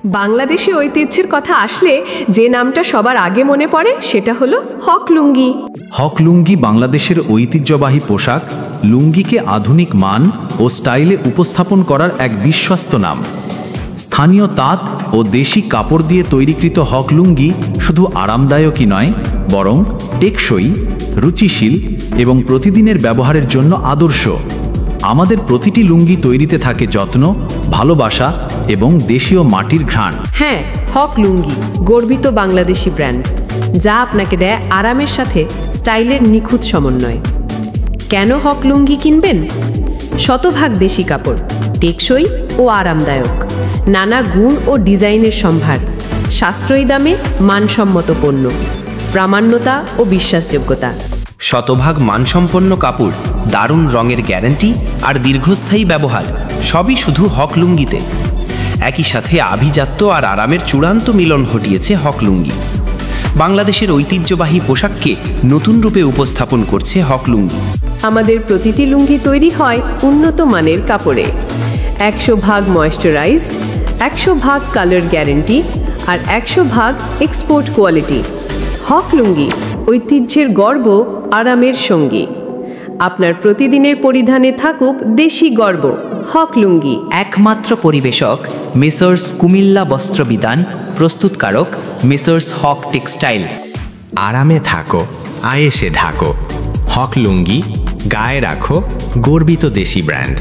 বাংলাদেশি ঐতিহ্যের কথা আসলে যে নামটা সবার আগে মনে পড়ে সেটা হলো হক লুঙ্গি। হক লুঙ্গি বাংলাদেশের ঐতিহ্যবাহী পোশাক। লুঙ্গিকে আধুনিক মান ও স্টাইলে উপস্থাপন করার এক বিশ্বস্ত নাম। স্থানীয় তাঁত ও দেশি কাপড় দিয়ে তৈরিকৃত হক লুঙ্গি শুধু আরামদায়কই নয়, বরং টেকসই, রুচিশীল এবং প্রতিদিনের ব্যবহারের জন্য আদর্শ। আমাদের প্রতিটি লুঙ্গি তৈরিতে থাকে যত্ন, ভালোবাসা এবং দেশীয় মাটির ঘ্রাণ। হ্যাঁ, হক লুঙ্গি গর্বিত বাংলাদেশি ব্র্যান্ড, যা আপনাকে দেয় আরামের সাথে স্টাইলের নিখুঁত সমন্বয়। কেন হক লুঙ্গি কিনবেন? শতভাগ দেশি কাপড়, টেকসই ও আরামদায়ক, নানা গুণ ও ডিজাইনের সম্ভার, সাশ্রয়ী দামে মানসম্মত পণ্য, প্রামাণ্যতা ও বিশ্বাসযোগ্যতা। শতভাগ মানসম্পন্ন কাপড়, দারুণ রঙের গ্যারান্টি আর দীর্ঘস্থায়ী ব্যবহার, সবই শুধু হক লুঙ্গিতে। একই সাথে আভিজাত্য আর আরামের চূড়ান্ত মিলন ঘটিয়েছে হক লুঙ্গি। বাংলাদেশের ঐতিহ্যবাহী পোশাককে নতুন রূপে উপস্থাপন করছে হক লুঙ্গি। আমাদের প্রতিটি লুঙ্গি তৈরি হয় উন্নত মানের কাপড়ে, 100% ময়েশ্চারাইজড, 100% কালার গ্যারেন্টি আর 100% এক্সপোর্ট কোয়ালিটি। হক লুঙ্গি ঐতিহ্যের গর্ব, আরামের সঙ্গী। আপনার প্রতিদিনের পরিধানে থাকুক দেশি গর্ব। হক লুঙ্গি। একমাত্র পরিবেশক মেসার্স কুমিল্লা বস্ত্রবিতান, প্রস্তুতকারক মেসার্স হক টেক্সটাইল। আরামে থাকো, আয়েশে ঢাকো। হক লুঙ্গি, গায়ে রাখো গর্বিত দেশি ব্র্যান্ড।